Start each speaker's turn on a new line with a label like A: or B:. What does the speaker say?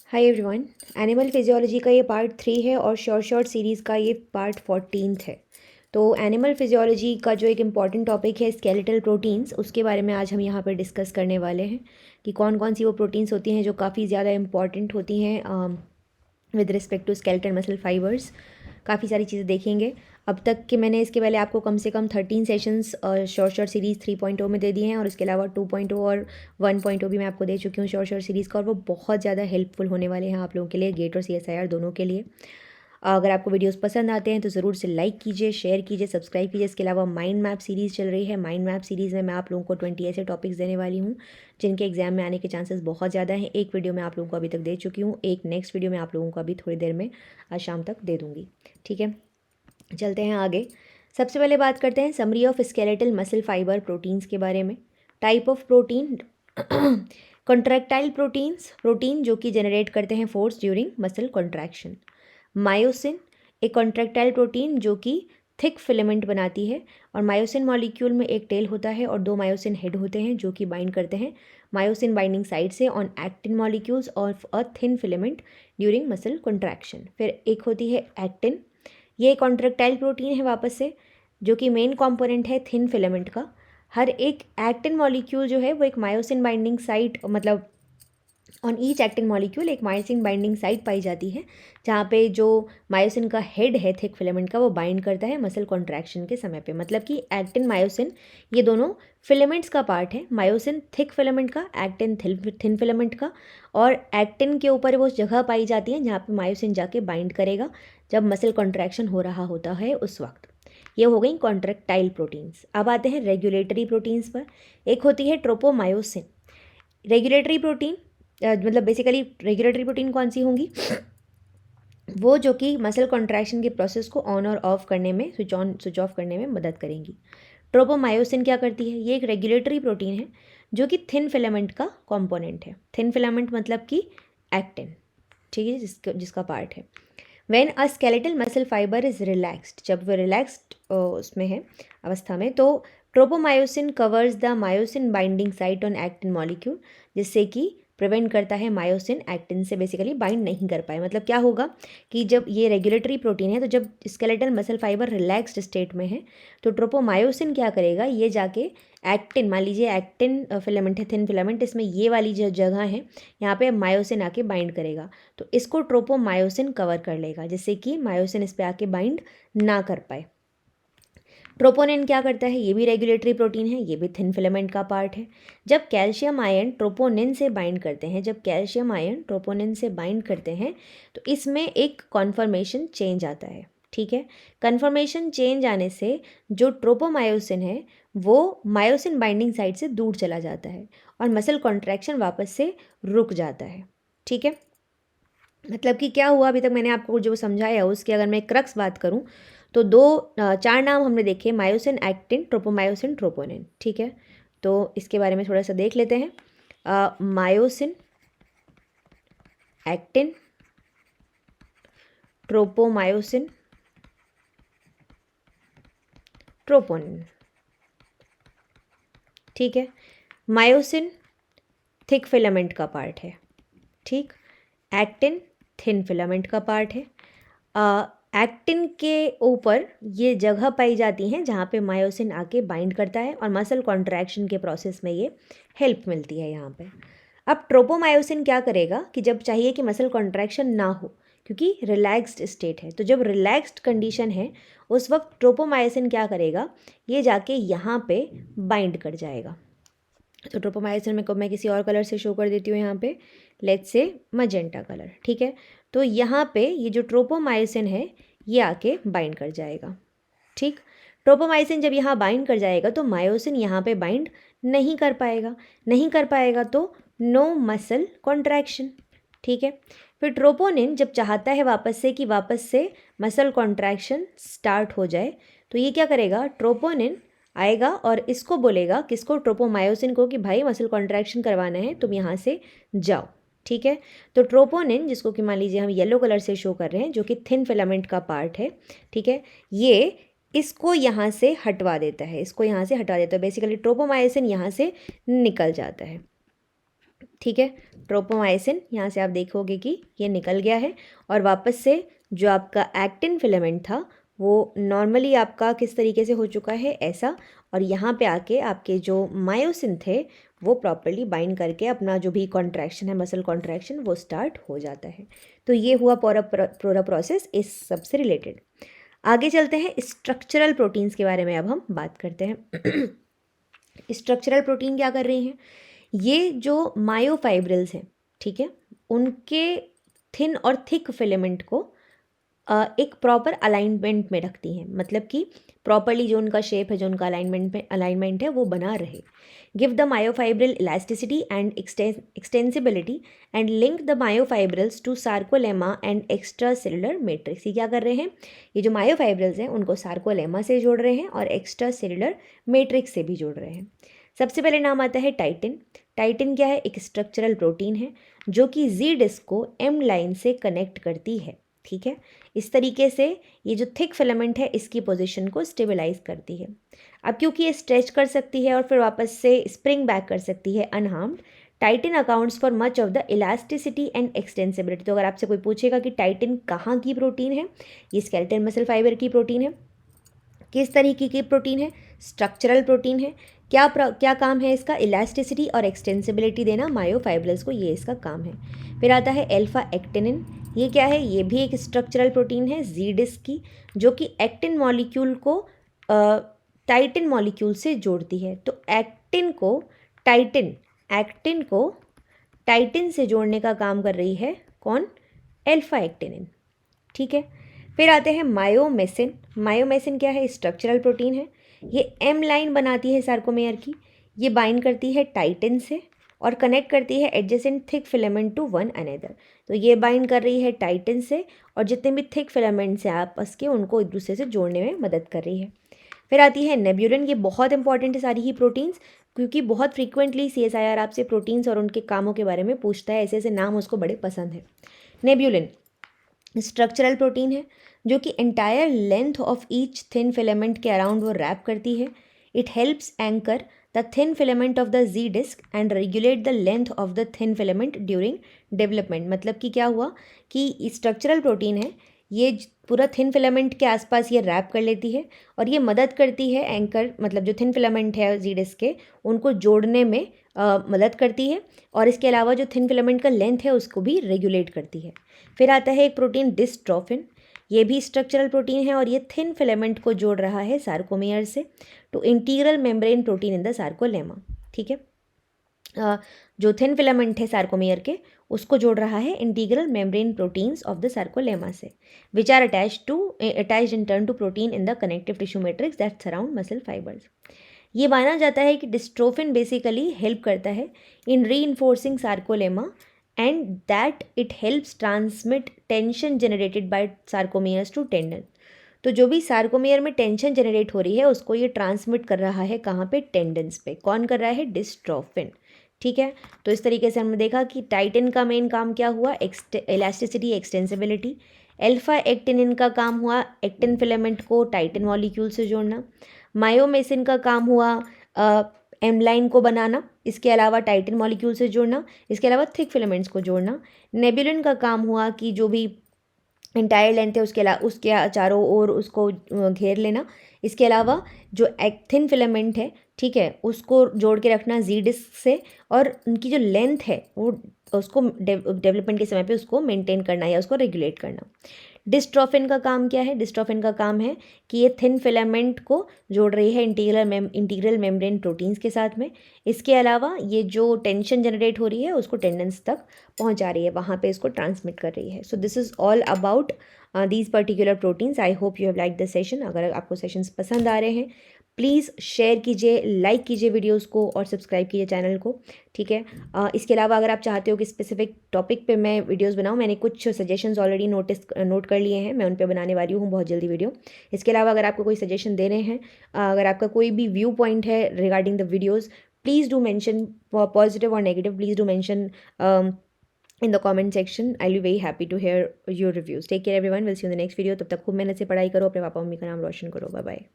A: Hi everyone. Animal physiology का ये part 3 है और शॉर्ट सीरीज़ का ये पार्ट 14th है। तो एनिमल फिजियोलॉजी का जो एक इम्पॉर्टेंट टॉपिक है स्केलेटल प्रोटीन्स, उसके बारे में आज हम यहाँ पर डिस्कस करने वाले हैं कि कौन कौन सी वो प्रोटीन्स होती हैं जो काफ़ी ज़्यादा इम्पॉर्टेंट होती हैं with respect to skeletal muscle fibres. काफ़ी सारी चीज़ें देखेंगे। अब तक के मैंने इसके पहले आपको कम से कम 13 सेशंस शॉर्ट सीरीज़ 3.0 में दे दिए हैं और उसके अलावा 2.0 और 1.0 भी मैं आपको दे चुकी हूँ शॉर्ट सीरीज़ का, और वो बहुत ज़्यादा हेल्पफुल होने वाले हैं आप लोगों के लिए, गेट और CSIR दोनों के लिए। अगर आपको वीडियोस पसंद आते हैं तो ज़रूर से लाइक कीजिए, शेयर कीजिए, सब्सक्राइब कीजिए। इसके अलावा माइंड मैप सीरीज़ चल रही है। माइंड मैप सीरीज़ में मैं आप लोगों को 20 ऐसे टॉपिक्स देने वाली हूँ जिनके एग्जाम में आने के चांसेस बहुत ज़्यादा हैं। एक वीडियो मैं आप लोगों को अभी तक दे चुकी हूँ, एक नेक्स्ट वीडियो मैं आप लोगों को अभी थोड़ी देर में आज शाम तक दे दूँगी। ठीक है, चलते हैं आगे। सबसे पहले बात करते हैं summary of skeletal muscle fibre proteins के बारे में। Type of protein contractile proteins, protein जो कि जनरेट करते हैं force during muscle contraction. Myosin, एक कॉन्ट्रैक्टाइल प्रोटीन जो कि थिक फिलामेंट बनाती है, और मायोसिन मॉलिक्यूल में एक टेल होता है और 2 मायोसिन हेड होते हैं जो कि बाइंड करते हैं मायोसिन बाइंडिंग साइड से on actin molecules of a thin filament during muscle contraction. फिर एक होती है एक्टिन, ये कॉन्ट्रैक्टाइल प्रोटीन है वापस से, जो कि मेन कंपोनेंट है थिन फिलामेंट का। हर एक एक्टिन मॉलिक्यूल जो है वो एक मायोसिन बाइंडिंग साइट, मतलब ऑन ईच एक्टिन मॉलिक्यूल एक मायोसिन बाइंडिंग साइट पाई जाती है, जहाँ पे जो मायोसिन का हेड है थिक फिलामेंट का वो बाइंड करता है मसल कॉन्ट्रैक्शन के समय पे। मतलब कि एक्टिन मायोसिन ये दोनों फिलामेंट्स का पार्ट है, मायोसिन थिक फिलामेंट का, एक्टिन थिन फिलामेंट का। और एक्टिन के ऊपर वो जगह पाई जाती है जहाँ पे मायोसिन जाके बाइंड करेगा जब मसल कॉन्ट्रैक्शन हो रहा होता है उस वक्त। ये हो गई कॉन्ट्रैक्टाइल प्रोटीन्स। अब आते हैं रेगुलेटरी प्रोटीन्स पर। एक होती है ट्रोपोमायोसिन। रेगुलेटरी प्रोटीन मतलब बेसिकली रेगुलेटरी प्रोटीन कौन सी होंगी? वो जो कि मसल कॉन्ट्रैक्शन के प्रोसेस को ऑन और ऑफ करने में, स्विच ऑन स्विच ऑफ करने में मदद करेंगी। ट्रोपोमायोसिन क्या करती है? ये एक रेगुलेटरी प्रोटीन है जो कि थिन फिलामेंट का कंपोनेंट है। थिन फिलामेंट मतलब कि एक्टिन, ठीक है, जिसका पार्ट है। When a skeletal muscle fibre is relaxed, जब वो रिलैक्स्ड उसमें है अवस्था में, तो tropomyosin covers the myosin binding site on actin molecule, जिससे कि प्रिवेंट करता है मायोसिन एक्टिन से बेसिकली बाइंड नहीं कर पाए। मतलब क्या होगा कि जब ये रेगुलेटरी प्रोटीन है तो जब skeletal muscle fibre relaxed state में है तो ट्रोपोमायोसिन क्या करेगा, ये जाके एक्टिन, मान लीजिए एक्टिन फिलामेंट है, थिन फिलामेंट, इसमें ये वाली जो जगह है यहाँ पे मायोसिन आके बाइंड करेगा, तो इसको ट्रोपोमायोसिन कवर कर लेगा जिससे कि मायोसिन इस पे आके बाइंड ना कर पाए। ट्रोपोनिन क्या करता है? ये भी रेगुलेटरी प्रोटीन है, ये भी थिन फिलामेंट का पार्ट है। जब कैल्शियम आयन ट्रोपोनिन से बाइंड करते हैं, जब कैल्शियम आयन ट्रोपोनिन से बाइंड करते हैं तो इसमें एक कॉन्फर्मेशन चेंज आता है। ठीक है, कन्फर्मेशन चेंज आने से जो ट्रोपोमायोसिन है वो मायोसिन बाइंडिंग साइट से दूर चला जाता है और मसल कॉन्ट्रैक्शन वापस से रुक जाता है। ठीक है, मतलब कि क्या हुआ, अभी तक मैंने आपको जो समझाया उसकी अगर मैं क्रक्स बात करूं तो 4 नाम हमने देखे, मायोसिन, एक्टिन, ट्रोपोमायोसिन, ट्रोपोनिन। ठीक है, तो इसके बारे में थोड़ा सा देख लेते हैं। Myosin, actin, tropomyosin, troponin. ठीक है, मायोसिन थिक फिलामेंट का पार्ट है, ठीक। एक्टिन थिन फिलामेंट का पार्ट है। एक्टिन के ऊपर ये जगह पाई जाती हैं जहाँ पे मायोसिन आके बाइंड करता है और मसल कॉन्ट्रैक्शन के प्रोसेस में ये हेल्प मिलती है यहाँ पे। अब ट्रोपोमायोसिन क्या करेगा कि जब चाहिए कि मसल कॉन्ट्रैक्शन ना हो, क्योंकि रिलैक्स्ड स्टेट है, तो जब रिलैक्स्ड कंडीशन है उस वक्त ट्रोपोमायोसिन क्या करेगा, ये जाके यहाँ पे बाइंड कर जाएगा। तो ट्रोपोमायोसिन में को मैं किसी और कलर से शो कर देती हूँ यहाँ पे, लेट्स से मजेंटा कलर। ठीक है, तो यहाँ पे ये जो ट्रोपोमायोसिन है ये आके बाइंड कर जाएगा। ठीक, ट्रोपोमायोसिन जब यहाँ बाइंड कर जाएगा तो मायोसिन यहाँ पे बाइंड नहीं कर पाएगा, नहीं कर पाएगा तो नो मसल कॉन्ट्रैक्शन। ठीक है, फिर ट्रोपोनिन जब चाहता है वापस से कि वापस से मसल कॉन्ट्रैक्शन स्टार्ट हो जाए, तो ये क्या करेगा, ट्रोपोनिन आएगा और इसको बोलेगा, किसको, ट्रोपोमायोसिन को, कि भाई मसल कॉन्ट्रैक्शन करवाना है, तुम यहाँ से जाओ। ठीक है, तो ट्रोपोनिन, जिसको कि मान लीजिए हम येलो कलर से शो कर रहे हैं, जो कि थिन फिलामेंट का पार्ट है, ठीक है, ये इसको यहाँ से हटवा देता है, इसको यहाँ से हटा देता है। बेसिकली ट्रोपोमायोसिन यहाँ से निकल जाता है। ठीक है। ट्रोपोमाइसिन, यहाँ से आप देखोगे कि ये निकल गया है और वापस से जो आपका एक्टिन फिलामेंट था वो नॉर्मली आपका किस तरीके से हो चुका है, ऐसा, और यहाँ पे आके आपके जो मायोसिन थे वो प्रॉपरली बाइंड करके अपना जो भी कॉन्ट्रैक्शन है, मसल कॉन्ट्रैक्शन, वो स्टार्ट हो जाता है। तो ये हुआ पूरा प्रोसेस इस सब से रिलेटेड। आगे चलते हैं, स्ट्रक्चरल प्रोटीन्स के बारे में अब हम बात करते हैं। स्ट्रक्चरल प्रोटीन क्या कर रही हैं, ये जो मायोफाइब्रिल्स हैं, ठीक है, उनके थिन और थिक फिलामेंट को एक प्रॉपर अलाइनमेंट में रखती हैं, मतलब कि प्रॉपरली जो उनका शेप है, जो उनका अलाइनमेंट है वो बना रहे। Give the myofibril elasticity and extensibility and link the myofibrils to sarcolemma and extra cellular matrix. ये क्या कर रहे हैं, ये जो मायोफाइब्रिल्स हैं उनको सार्कोलेमा से जोड़ रहे हैं और एक्स्ट्रा सेलुलर मैट्रिक्स से भी जोड़ रहे हैं। सबसे पहले नाम आता है टाइटिन। टाइटिन क्या है, एक स्ट्रक्चरल प्रोटीन है जो कि जी डिस्क को एम लाइन से कनेक्ट करती है, ठीक है। इस तरीके से ये जो थिक फिलामेंट है इसकी पोजीशन को स्टेबलाइज करती है। अब क्योंकि ये स्ट्रेच कर सकती है और फिर वापस से स्प्रिंग बैक कर सकती है unharmed, title accounts for much of the elasticity and extensibility. तो अगर आपसे कोई पूछेगा कि टाइटिन कहाँ की प्रोटीन है, ये स्केलेटल मसल फाइबर की प्रोटीन है। किस तरीके की प्रोटीन है, स्ट्रक्चरल प्रोटीन है। क्या काम है इसका, इलास्टिसिटी और एक्सटेंसिबिलिटी देना मायोफाइब्रिल्स को, ये इसका काम है। फिर आता है एल्फा एक्टिनिन। ये क्या है, ये भी एक स्ट्रक्चरल प्रोटीन है जी डिस्क की, जो कि एक्टिन मॉलिक्यूल को टाइटिन मॉलिक्यूल से जोड़ती है। तो एक्टिन को टाइटिन से जोड़ने का काम कर रही है कौन, एल्फा एक्टिनिन, ठीक है। फिर आते हैं मायोमेसिन। मायोमेसिन क्या है, स्ट्रक्चरल प्रोटीन है। ये एम लाइन बनाती है सार्कोमेयर की। ये बाइंड करती है टाइटिन से और कनेक्ट करती है adjacent thick filament to one another. तो ये बाइंड कर रही है टाइटिन से और जितने भी थिक फिलामेंट्स हैं आपस के, उनको एक दूसरे से जोड़ने में मदद कर रही है। फिर आती है नेब्यूलिन। ये बहुत इंपॉर्टेंट है सारी ही प्रोटीन्स, क्योंकि बहुत फ्रीक्वेंटली CSIR आपसे प्रोटीन्स और उनके कामों के बारे में पूछता है, ऐसे ऐसे नाम उसको बड़े पसंद है। नेब्यूलिन स्ट्रक्चरल प्रोटीन है जो कि entire length of each thin filament के अराउंड वो रैप करती है। It helps anchor the thin filament of the G disc and regulate the length of the thin filament during development. मतलब कि क्या हुआ कि स्ट्रक्चरल प्रोटीन है, ये पूरा थिन फिलामेंट के आसपास ये रैप कर लेती है और ये मदद करती है एंकर, मतलब जो थिन फिलामेंट है जी डिस्क के, उनको जोड़ने में मदद करती है। और इसके अलावा जो थिन फिलामेंट का लेंथ है उसको भी रेगुलेट करती है। फिर आता है एक प्रोटीन डिस्ट्रोफिन। ये भी स्ट्रक्चरल प्रोटीन है और ये थिन फिलामेंट को जोड़ रहा है सार्कोमेयर से to integral membrane protein in the sarcolemma, ठीक है। जो थिन फिलामेंट है सार्कोमेयर के, उसको जोड़ रहा है integral membrane proteins of the sarcolemma से, which are attached in turn to protein in the connective tissue matrix that surround muscle fibres. ये माना जाता है कि डिस्ट्रोफिन बेसिकली हेल्प करता है in reinforcing sarcolemma and that it helps transmit tension generated by sarcomeres to tendon. तो जो भी सार्कोमियर में टेंशन जनरेट हो रही है उसको ये ट्रांसमिट कर रहा है कहाँ पे, टेंडन्स पे। कौन कर रहा है, डिस्ट्रोफिन, ठीक है। तो इस तरीके से हमने देखा कि टाइटिन का मेन काम क्या हुआ, इलास्टिसिटी एक्सटेंसिबिलिटी। एल्फा एक्टिनिन का काम हुआ एक्टिन फिलामेंट को टाइटिन मॉलिक्यूल से जोड़ना। मायोमेसिन का काम हुआ एम लाइन को बनाना, इसके अलावा टाइटिन मॉलिक्यूल से जोड़ना, इसके अलावा थिक फिलामेंट्स को जोड़ना। नेबुलिन का काम हुआ कि जो भी इंटायर लेंथ है उसके चारों ओर उसको घेर लेना। इसके अलावा जो थिन फिलामेंट है, ठीक है, उसको जोड़ के रखना जी डिस्क से, और उनकी जो लेंथ है वो उसको डेवलपमेंट के समय पे उसको मेंटेन करना या उसको रेगुलेट करना। डिस्ट्रोफिन का काम क्या है, डिस्ट्रोफिन का काम है कि ये थिन फिलामेंट को जोड़ रही है इंटीग्रल मेम्ब्रेन प्रोटीन्स के साथ में। इसके अलावा ये जो टेंशन जनरेट हो रही है उसको टेंडेंस तक पहुंचा रही है, वहाँ पे इसको ट्रांसमिट कर रही है। So this is all about these particular proteins. I hope you have like this session. अगर आपको सेशंस पसंद आ रहे हैं प्लीज़ शेयर कीजिए, लाइक कीजिए वीडियोस को और सब्सक्राइब कीजिए चैनल को, ठीक है। इसके अलावा अगर आप चाहते हो कि स्पेसिफिक टॉपिक पे मैं वीडियोस बनाऊं, मैंने कुछ सजेशंस ऑलरेडी नोट कर लिए हैं, मैं उन पे बनाने वाली हूँ बहुत जल्दी वीडियो। इसके अलावा अगर आपको कोई सजेशन दे रहे हैं, अगर आपका कोई भी व्यू पॉइंट है regarding the videos, please do mention positive और negative, please do mention in the comment section. I'll be very happy to hear your reviews. Take care everyone. We'll see you in the next video. तब तक खूब मेहनत से पढ़ाई करो, अपने papa mummy का नाम रोशन करो। Bye bye.